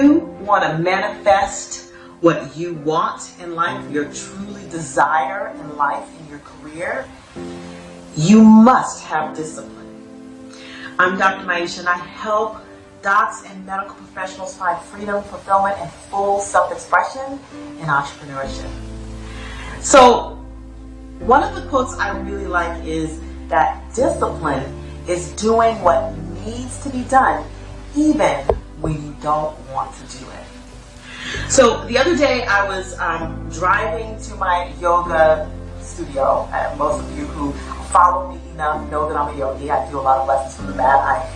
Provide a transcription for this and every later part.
you want to manifest what you want in life, your truly desire in life, in your career, you must have discipline. I'm Dr. Maisha, and I help docs and medical professionals find freedom, fulfillment, and full self-expression in entrepreneurship. So, one of the quotes I really like is that discipline is doing what needs to be done, even when you don't want to do it. So the other day I was driving to my yoga studio. Most of you who follow me enough know that I'm a yogi. I do a lot of lessons from the mat.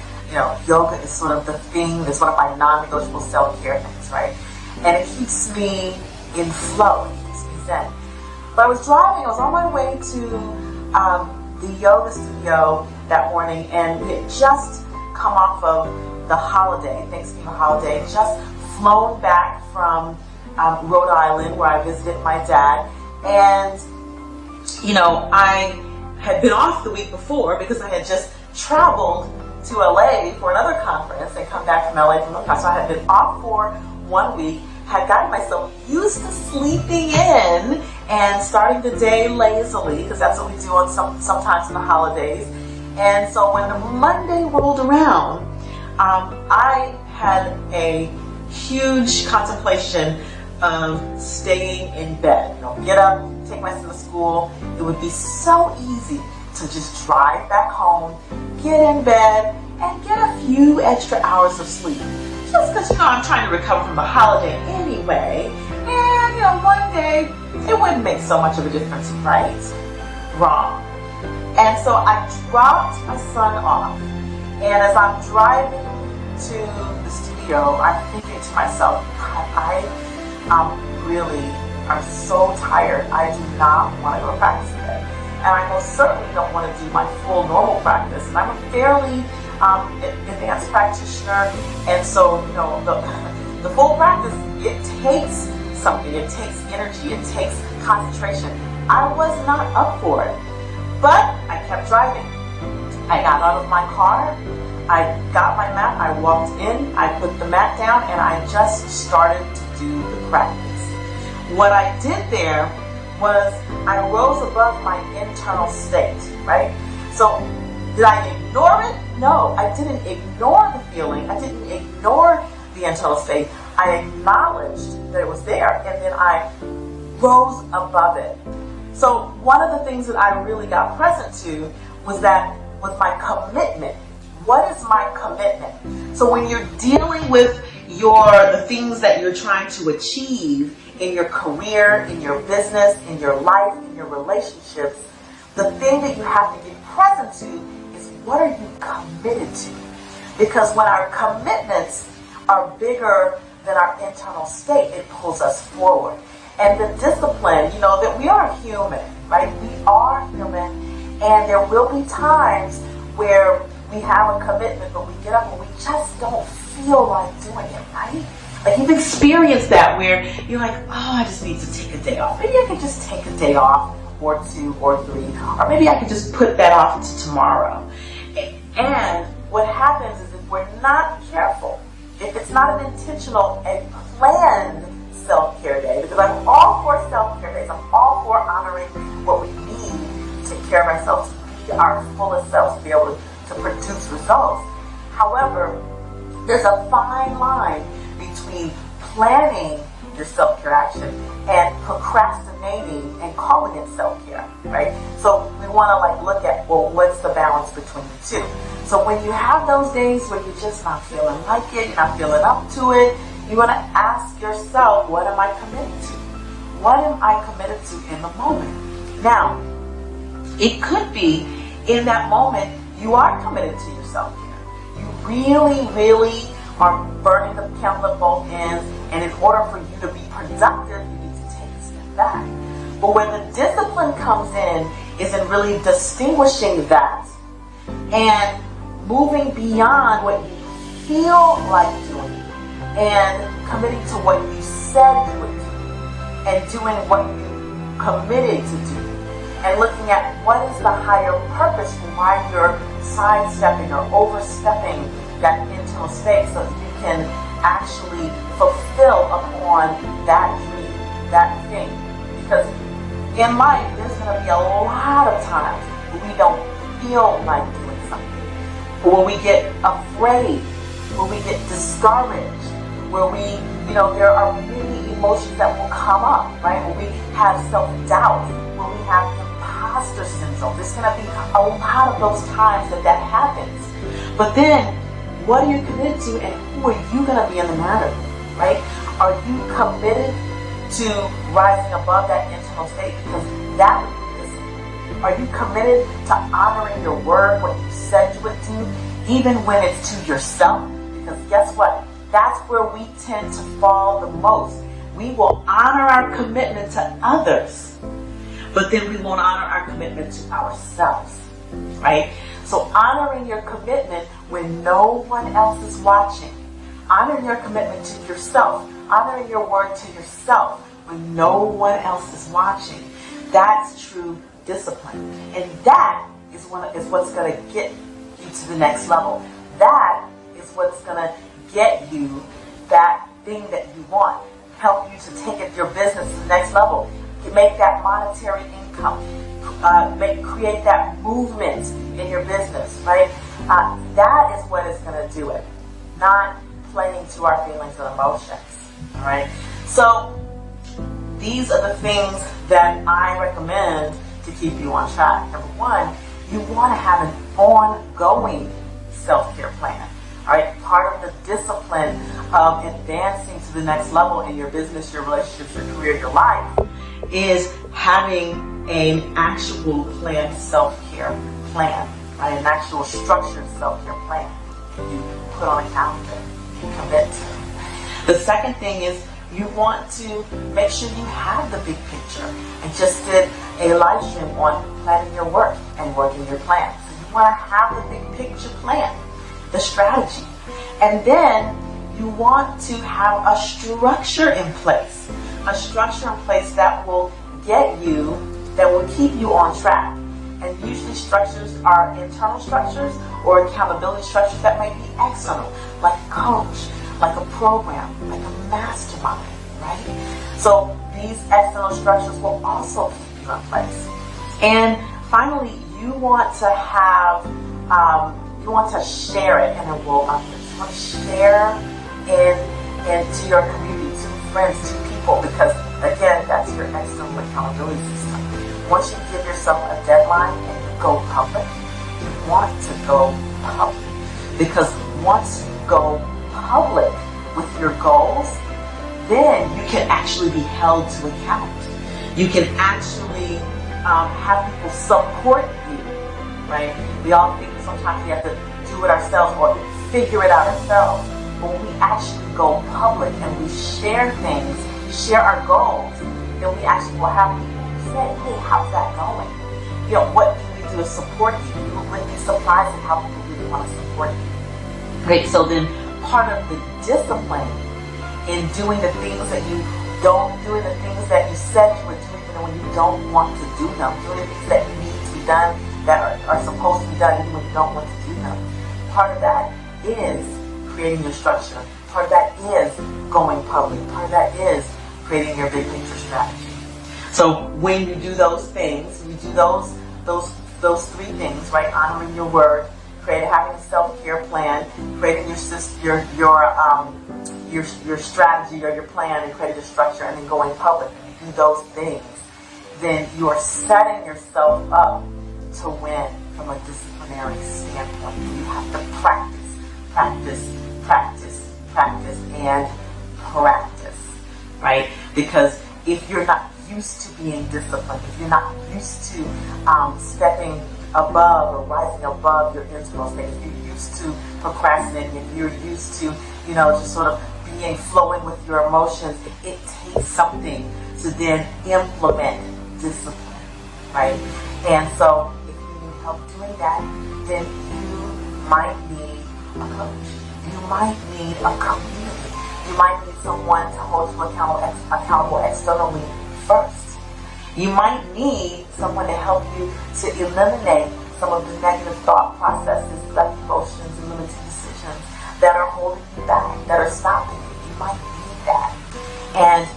Yoga is sort of the thing. It's one of my non-negotiable self-care things, right? And it keeps me in flow. It keeps me zen. But I was driving. I was on my way to the yoga studio that morning, and we had just come off of the holiday, Thanksgiving holiday, just flown back from Rhode Island where I visited my dad. And, I had been off the week before because I had just traveled to LA for another conference and come back from LA from the conference. So I had been off for 1 week, had gotten myself used to sleeping in and starting the day lazily, because that's what we do on sometimes in the holidays. And so when the Monday rolled around, I had a huge contemplation of staying in bed. Get up, take my son to school. It would be so easy to just drive back home, get in bed, and get a few extra hours of sleep. Just because, I'm trying to recover from the holiday anyway. And, one day, it wouldn't make so much of a difference, right? Wrong. And so I dropped my son off. And as I'm driving to the studio, I'm thinking to myself, God, I'm so tired. I do not want to go to practice today. And I most certainly don't want to do my full normal practice. And I'm a fairly advanced practitioner. And so, the full practice, it takes something. It takes energy. It takes concentration. I was not up for it. But I kept driving. I got out of my car. I got my mat. I walked in. I put the mat down, and I just started to do the practice. What I did there was I rose above my internal state, right? So did I ignore it? No, I didn't ignore the feeling. I didn't ignore the internal state. I acknowledged that it was there, and then I rose above it. So one of the things that I really got present to was my commitment. What is my commitment? So when you're dealing with the things that you're trying to achieve in your career, in your business, in your life, in your relationships, the thing that you have to get present to is, what are you committed to? Because when our commitments are bigger than our internal state, it pulls us forward. And the discipline, that we are human, right? We are human, and there will be times where we have a commitment, but we get up and we just don't feel like doing it, right? Like, you've experienced that where you're like, I just need to take a day off. Maybe I could just take a day off, or 2 or 3, or maybe I could just put that off to tomorrow. And what happens is, if we're not careful, if it's not an intentional and planned self-care day, because I'm all for self-care days, I'm all for honoring what we need to take care of ourselves, to be our fullest selves, to be able to produce results. However, there's a fine line between planning your self-care action and procrastinating and calling it self-care, right? So we want to look at, what's the balance between the two? So when you have those days where you're just not feeling like it, you're not feeling up to it, you want to ask yourself, what am I committed to? What am I committed to in the moment? Now, it could be in that moment you are committed to your self-care. You really, really are burning the candle at both ends, and in order for you to be productive, you need to take a step back. But where the discipline comes in is in really distinguishing that and moving beyond what you feel like doing and committing to what you said you would do and doing what you committed to do, and looking at what is the higher purpose for why you're sidestepping or overstepping that internal state, so that you can actually fulfill upon that dream, that thing. Because in life, there's going to be a lot of times when we don't feel like doing something, or when we get afraid, when we get discouraged, where we, there are many emotions that will come up, right? When we have self-doubt, when we have imposter syndrome. There's going to be a lot of those times that happens. But then, what are you committed to, and who are you going to be in the matter, right? Are you committed to rising above that internal state? Because that would be discipline. Are you committed to honoring your word, what you said you would do, even when it's to yourself? Because guess what? That's where we tend to fall the most. We will honor our commitment to others, but then we won't honor our commitment to ourselves, right? So honoring your commitment when no one else is watching, honoring your commitment to yourself, honoring your word to yourself when no one else is watching, that's true discipline. And that is what's going to get you to the next level. That is what's going to get you that thing that you want, help you to take your business to the next level, to make that monetary income, create that movement in your business, right? That is what is going to do it, not playing to our feelings and emotions, all right? So these are the things that I recommend to keep you on track. Number one, you want to have an ongoing self-care plan. All right, part of the discipline of advancing to the next level in your business, your relationships, your career, your life, is having an actual planned self-care plan, right? An actual structured self-care plan you put on a calendar, you commit to. The second thing is you want to make sure you have the big picture. I just did a live stream on planning your work and working your plan. So you want to have the big picture plan, the strategy. And then you want to have a structure in place. A structure in place that will get you, that will keep you on track. And usually structures are internal structures or accountability structures that might be external, like a coach, like a program, like a mastermind, right? So these external structures will also keep you in place. And finally, you want to have, you want to share it, and it will uplift. You want to share into your community, to friends, to people, because again, that's your external accountability system. Once you give yourself a deadline and you go public, you want to go public. Because once you go public with your goals, then you can actually be held to account. You can actually have people support you, right? We all think sometimes we have to do it ourselves or figure it out ourselves. But when we actually go public and we share things, share our goals, then we actually will have people who say, hey, how's that going? What can we do to support you? You wouldn't be surprised at how people really want to support you. Great, so then part of the discipline in doing the things that you don't, doing the things that you said you would do even when you don't want to do them, doing the things that need to be done, that are supposed to be done even when you don't want to do them. Part of that is creating your structure. Part of that is going public. Part of that is creating your big picture strategy. So when you do those things, you do those three things, right? Honoring your word, having a self-care plan, creating your strategy or your plan, and creating your structure, and then going public. If you do those things, then you are setting yourself up to win from a disciplinary standpoint. You have to practice, and practice, right? Because if you're not used to being disciplined, if you're not used to stepping above or rising above your internal state, if you're used to procrastinating, if you're used to, just sort of flowing with your emotions, it takes something to then implement discipline, right? And so if you need help doing that, then you might need a coach. You might need a community. You might need someone to hold you accountable externally first. You might need someone to help you to eliminate some of the negative thought processes, like emotions and limited decisions that are holding you back, that are stopping you. You might need that. And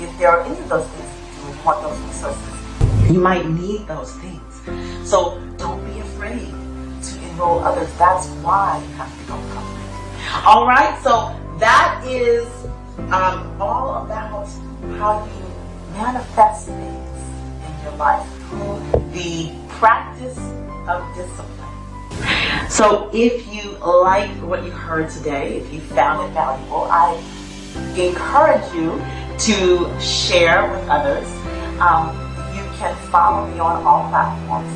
if there are any of those things that you want those resources, you might need those things. So don't be afraid to enroll others. That's why you have to go public. All right, so that is all about how you manifest things in your life through the practice of discipline. So if you like what you heard today, if you found it valuable, I encourage you to share with others. You can follow me on all platforms.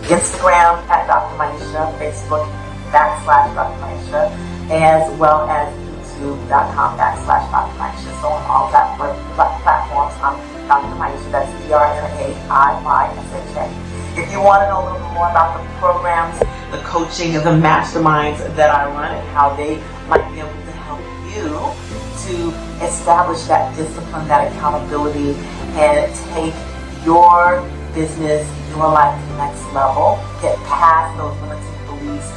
Instagram at Dr. Maisha, Facebook /Dr. Maisha, as well as YouTube.com /Dr. Maisha. So on all platforms, I'm Dr. Maisha, that's DrNAIYSHA. If you want to know a little bit more about the programs, the coaching, and the masterminds that I run and how they might be able to help you to establish that discipline, that accountability, and take your business, your life to the next level, get past those limiting beliefs,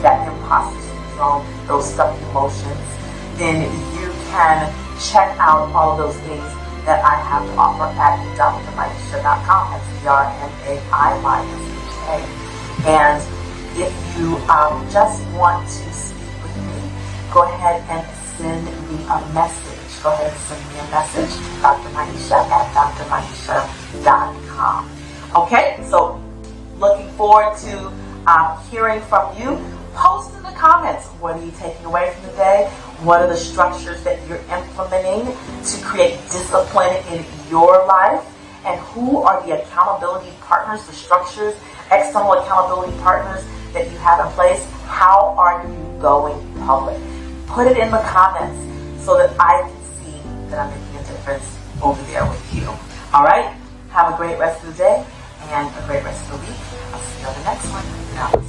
that imposter syndrome, those stuck emotions, then you can check out all of those things that I have to offer at drmaisha.com. That's DrNAIYSHA. And if you just want to speak with me, go ahead and send me a message. Go ahead and send me a message, Dr. Maisha at drmaisha.com. Okay, so looking forward to hearing from you. Post in the comments, what are you taking away from the day? What are the structures that you're implementing to create discipline in your life? And who are the accountability partners, the structures, external accountability partners that you have in place? How are you going public? Put it in the comments so that I can see that I'm making a difference over there with you. All right? Have a great rest of the day and a great rest of the week. I'll see you on the next one.